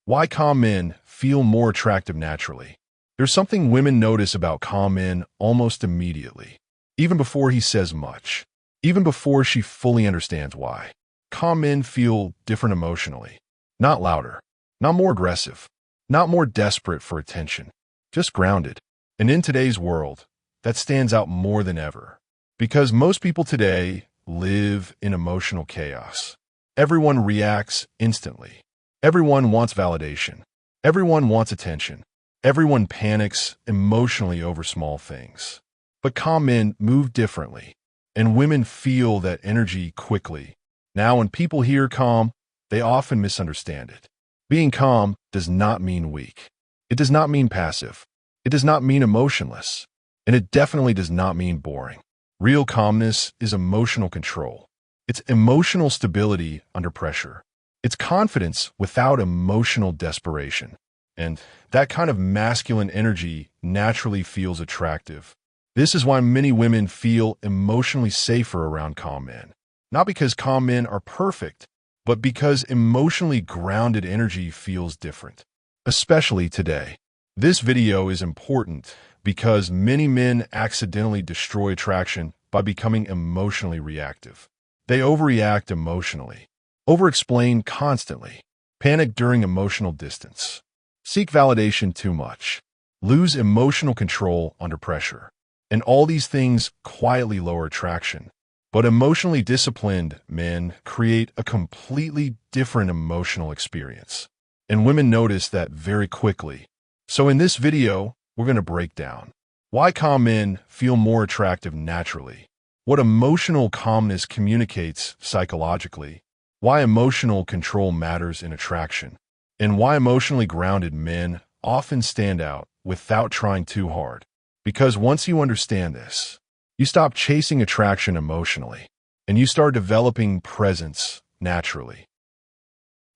Why calm men feel more attractive naturally. There's something women notice about calm men almost immediately, even before he says much, even before she fully understands why. Calm men feel different emotionally. Not louder, not more aggressive, not more desperate for attention, just grounded. And in today's world, that stands out more than ever. Because most people today live in emotional chaos. Everyone reacts instantly. Everyone wants validation. Everyone wants attention. Everyone panics emotionally over small things. But calm men move differently, and women feel that energy quickly. Now, when people hear calm, they often misunderstand it. Being calm does not mean weak. It does not mean passive. It does not mean emotionless. And it definitely does not mean boring. Real calmness is emotional control. It's emotional stability under pressure. It's confidence without emotional desperation. And that kind of masculine energy naturally feels attractive. This is why many women feel emotionally safer around calm men. Not because calm men are perfect, but because emotionally grounded energy feels different. Especially today. This video is important because many men accidentally destroy attraction by becoming emotionally reactive. They overreact emotionally, over-explain constantly, panic during emotional distance, seek validation too much, lose emotional control under pressure. And all these things quietly lower attraction. But emotionally disciplined men create a completely different emotional experience. And women notice that very quickly. So in this video, we're going to break down why calm men feel more attractive naturally, what emotional calmness communicates psychologically, why emotional control matters in attraction, and why emotionally grounded men often stand out without trying too hard. Because once you understand this, you stop chasing attraction emotionally, and you start developing presence naturally.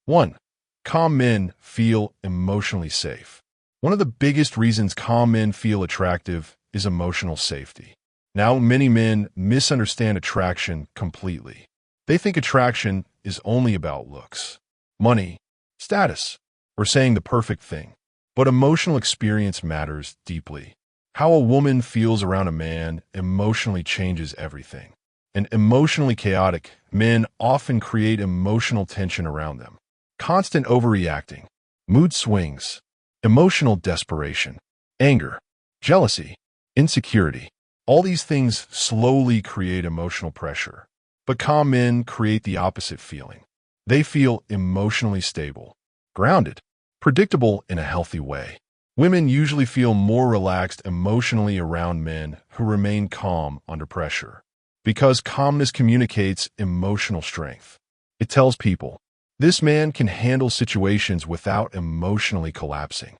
1. Calm men feel emotionally safe. One of the biggest reasons calm men feel attractive is emotional safety. Now, many men misunderstand attraction completely. They think attraction is only about looks, money, status, or saying the perfect thing. But emotional experience matters deeply. How a woman feels around a man emotionally changes everything. And emotionally chaotic men often create emotional tension around them. Constant overreacting, mood swings, emotional desperation, anger, jealousy, insecurity. All these things slowly create emotional pressure. But calm men create the opposite feeling. They feel emotionally stable, grounded, predictable in a healthy way. Women usually feel more relaxed emotionally around men who remain calm under pressure. Because calmness communicates emotional strength. It tells people, this man can handle situations without emotionally collapsing.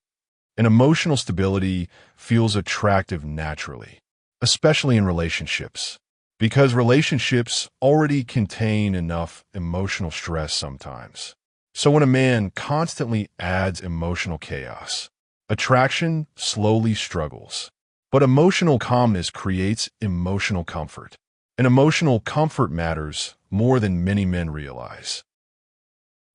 And emotional stability feels attractive naturally, especially in relationships. Because relationships already contain enough emotional stress sometimes. So when a man constantly adds emotional chaos, attraction slowly struggles. But emotional calmness creates emotional comfort. And emotional comfort matters more than many men realize.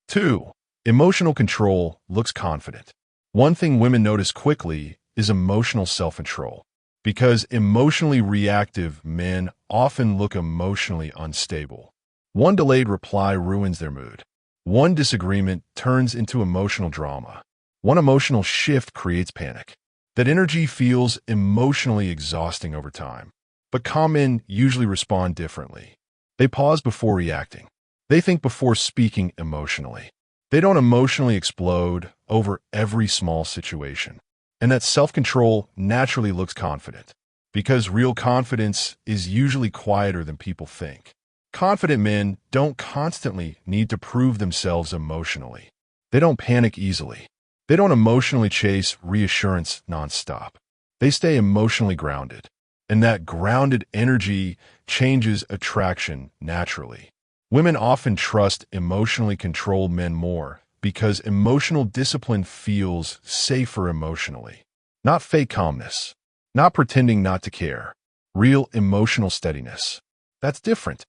2. Emotional control looks confident. One thing women notice quickly is emotional self-control. Because emotionally reactive men often look emotionally unstable. One delayed reply ruins their mood. One disagreement turns into emotional drama. One emotional shift creates panic. That energy feels emotionally exhausting over time. But calm men usually respond differently. They pause before reacting. They think before speaking emotionally. They don't emotionally explode over every small situation. And that self-control naturally looks confident. Because real confidence is usually quieter than people think. Confident men don't constantly need to prove themselves emotionally. They don't panic easily. They don't emotionally chase reassurance nonstop. They stay emotionally grounded. And that grounded energy changes attraction naturally. Women often trust emotionally controlled men more because emotional discipline feels safer emotionally. Not fake calmness. Not pretending not to care. Real emotional steadiness. That's different.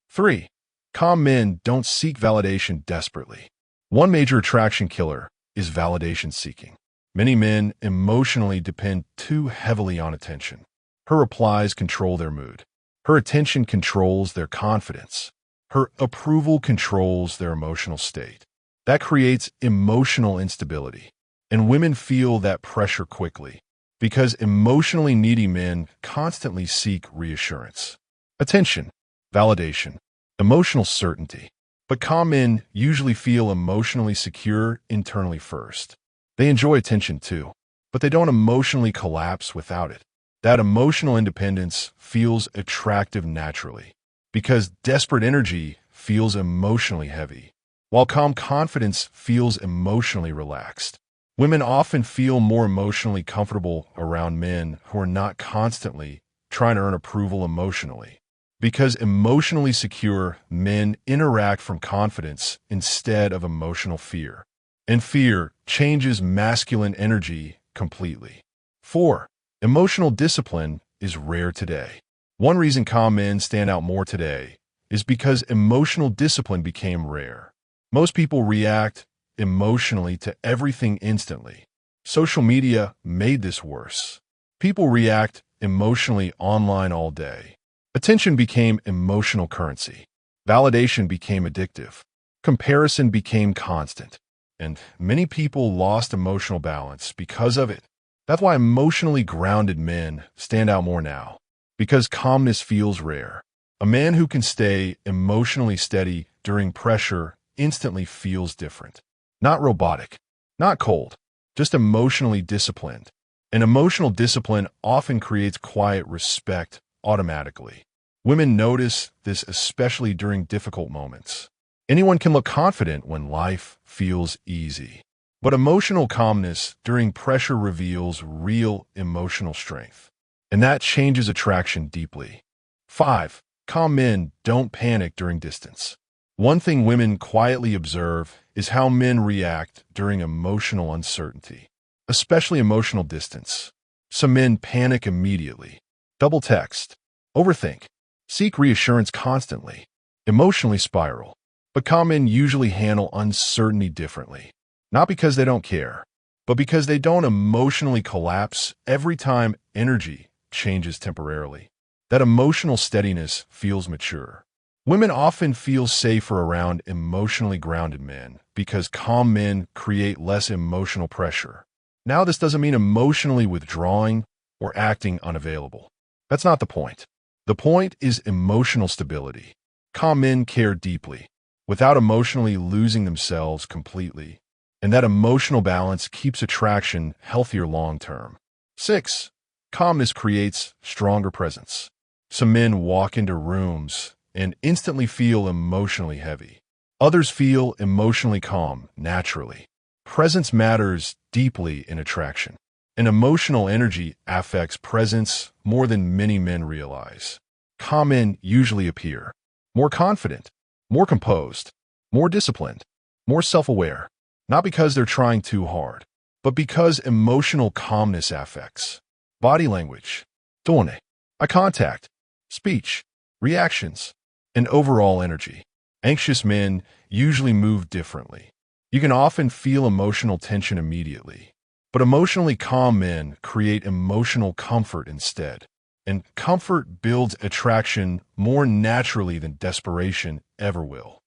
3. Calm men don't seek validation desperately. One major attraction killer is validation seeking. Many men emotionally depend too heavily on attention. Her replies control their mood. Her attention controls their confidence. Her approval controls their emotional state. That creates emotional instability. And women feel that pressure quickly because emotionally needy men constantly seek reassurance, attention, validation, emotional certainty. But calm men usually feel emotionally secure internally first. They enjoy attention too, but they don't emotionally collapse without it. That emotional independence feels attractive naturally because desperate energy feels emotionally heavy, while calm confidence feels emotionally relaxed. Women often feel more emotionally comfortable around men who are not constantly trying to earn approval emotionally. Because emotionally secure men interact from confidence instead of emotional fear. And fear changes masculine energy completely. 4. Emotional discipline is rare today. One reason calm men stand out more today is because emotional discipline became rare. Most people react emotionally to everything instantly. Social media made this worse. People react emotionally online all day. Attention became emotional currency. Validation became addictive. Comparison became constant. And many people lost emotional balance because of it. That's why emotionally grounded men stand out more now, because calmness feels rare. A man who can stay emotionally steady during pressure instantly feels different. Not robotic, not cold, just emotionally disciplined. And emotional discipline often creates quiet respect automatically. Women notice this especially during difficult moments. Anyone can look confident when life feels easy. But emotional calmness during pressure reveals real emotional strength. And that changes attraction deeply. 5. Calm men don't panic during distance. One thing women quietly observe is how men react during emotional uncertainty, especially emotional distance. Some men panic immediately, double text, overthink, seek reassurance constantly, emotionally spiral. But calm men usually handle uncertainty differently, not because they don't care, but because they don't emotionally collapse every time energy changes temporarily. That emotional steadiness feels mature. Women often feel safer around emotionally grounded men because calm men create less emotional pressure. Now, this doesn't mean emotionally withdrawing or acting unavailable. That's not the point. The point is emotional stability. Calm men care deeply, without emotionally losing themselves completely. And that emotional balance keeps attraction healthier long-term. 6. Calmness creates stronger presence. Some men walk into rooms and instantly feel emotionally heavy. Others feel emotionally calm naturally. Presence matters deeply in attraction. And emotional energy affects presence more than many men realize. Calm men usually appear more confident, more composed, more disciplined, more self-aware, not because they're trying too hard, but because emotional calmness affects body language, tone, eye contact, speech, reactions, and overall energy. Anxious men usually move differently. You can often feel emotional tension immediately, but emotionally calm men create emotional comfort instead. And comfort builds attraction more naturally than desperation ever will.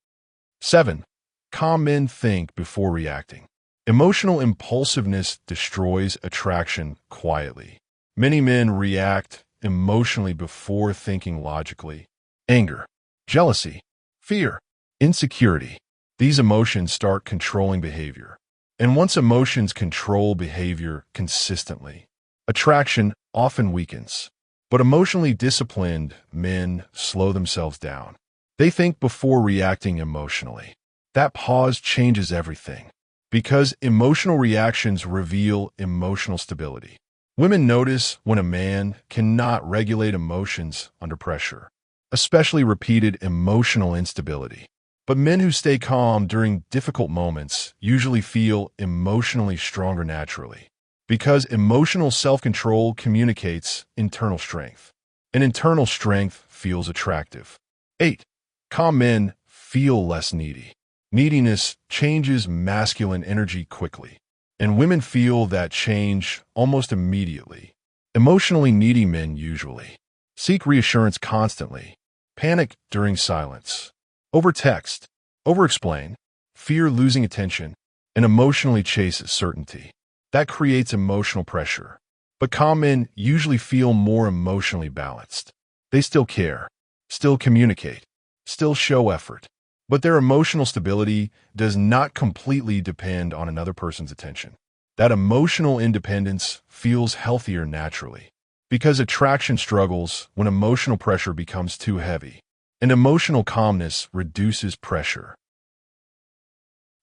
7. Calm men think before reacting. Emotional impulsiveness destroys attraction quietly. Many men react emotionally before thinking logically. Anger, jealousy, fear, insecurity. These emotions start controlling behavior. And once emotions control behavior consistently, attraction often weakens. But emotionally disciplined men slow themselves down. They think before reacting emotionally. That pause changes everything, because emotional reactions reveal emotional stability. Women notice when a man cannot regulate emotions under pressure, especially repeated emotional instability. But men who stay calm during difficult moments usually feel emotionally stronger naturally, because emotional self-control communicates internal strength, and internal strength feels attractive. 8. Calm men feel less needy. Neediness changes masculine energy quickly, and women feel that change almost immediately. Emotionally needy men usually seek reassurance constantly, panic during silence, overtext, overexplain, fear losing attention, and emotionally chase certainty. That creates emotional pressure. But calm men usually feel more emotionally balanced. They still care, still communicate, still show effort. But their emotional stability does not completely depend on another person's attention. That emotional independence feels healthier naturally, because attraction struggles when emotional pressure becomes too heavy, and emotional calmness reduces pressure.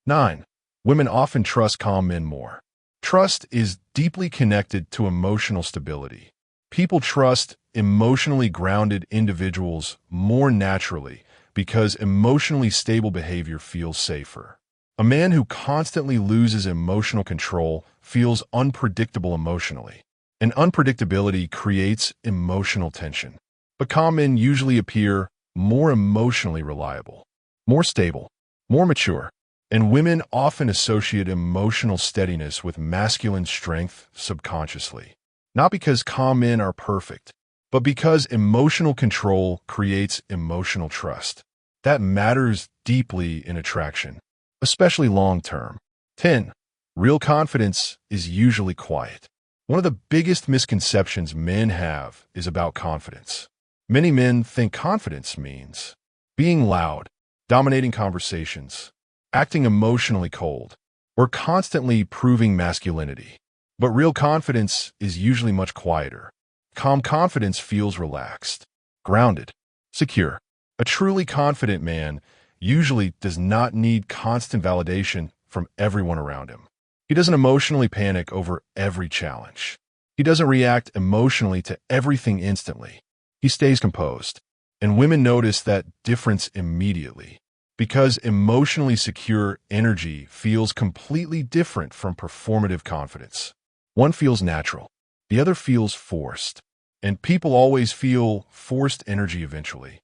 9. Women often trust calm men more. Trust is deeply connected to emotional stability. People trust emotionally grounded individuals more naturally because emotionally stable behavior feels safer. A man who constantly loses emotional control feels unpredictable emotionally, and unpredictability creates emotional tension. But calm men usually appear more emotionally reliable, more stable, more mature, and women often associate emotional steadiness with masculine strength subconsciously. Not because calm men are perfect, but because emotional control creates emotional trust. That matters deeply in attraction, especially long-term. 10. Real confidence is usually quiet. One of the biggest misconceptions men have is about confidence. Many men think confidence means being loud, dominating conversations, acting emotionally cold, or constantly proving masculinity. But real confidence is usually much quieter. Calm confidence feels relaxed, grounded, secure. A truly confident man usually does not need constant validation from everyone around him. He doesn't emotionally panic over every challenge. He doesn't react emotionally to everything instantly. He stays composed. And women notice that difference immediately, because emotionally secure energy feels completely different from performative confidence. One feels natural, the other feels forced, and people always feel forced energy eventually.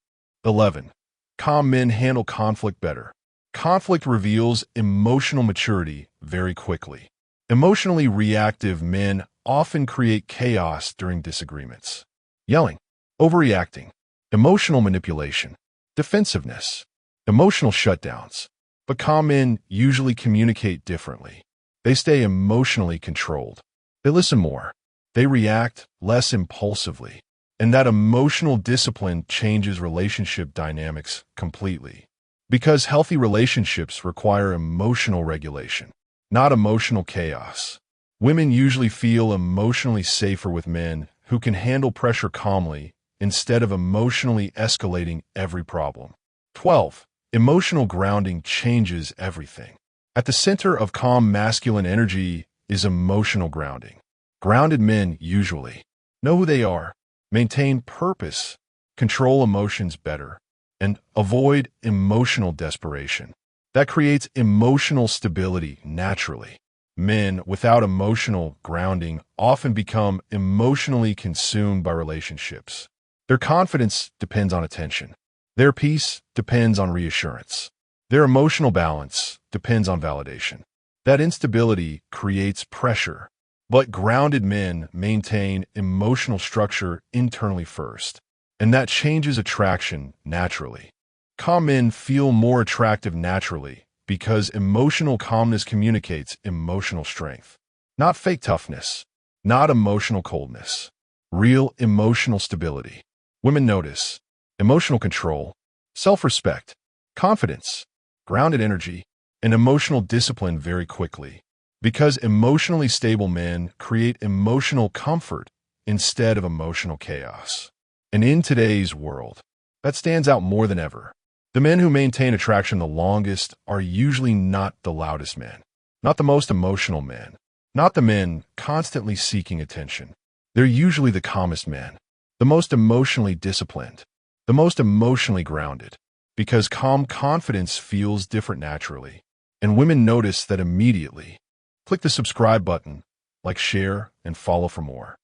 11. Calm men handle conflict better. Conflict reveals emotional maturity very quickly. Emotionally reactive men often create chaos during disagreements. Yelling, overreacting, emotional manipulation, defensiveness, emotional shutdowns. But calm men usually communicate differently. They stay emotionally controlled. They listen more. They react less impulsively. And that emotional discipline changes relationship dynamics completely. Because healthy relationships require emotional regulation, not emotional chaos. Women usually feel emotionally safer with men who can handle pressure calmly instead of emotionally escalating every problem. 12. Emotional grounding changes everything. At the center of calm masculine energy is emotional grounding. Grounded men usually know who they are, maintain purpose, control emotions better, and avoid emotional desperation. That creates emotional stability naturally. Men without emotional grounding often become emotionally consumed by relationships. Their confidence depends on attention. Their peace depends on reassurance. Their emotional balance depends on validation. That instability creates pressure, but grounded men maintain emotional structure internally first, and that changes attraction naturally. Calm men feel more attractive naturally because emotional calmness communicates emotional strength. Not fake toughness, not emotional coldness, real emotional stability. Women notice emotional control, self-respect, confidence, grounded energy, and emotional discipline very quickly. Because emotionally stable men create emotional comfort instead of emotional chaos. And in today's world, that stands out more than ever. The men who maintain attraction the longest are usually not the loudest men, not the most emotional men, not the men constantly seeking attention. They're usually the calmest men, the most emotionally disciplined, the most emotionally grounded, because calm confidence feels different naturally. And women notice that immediately. Click the subscribe button, like, share, and follow for more.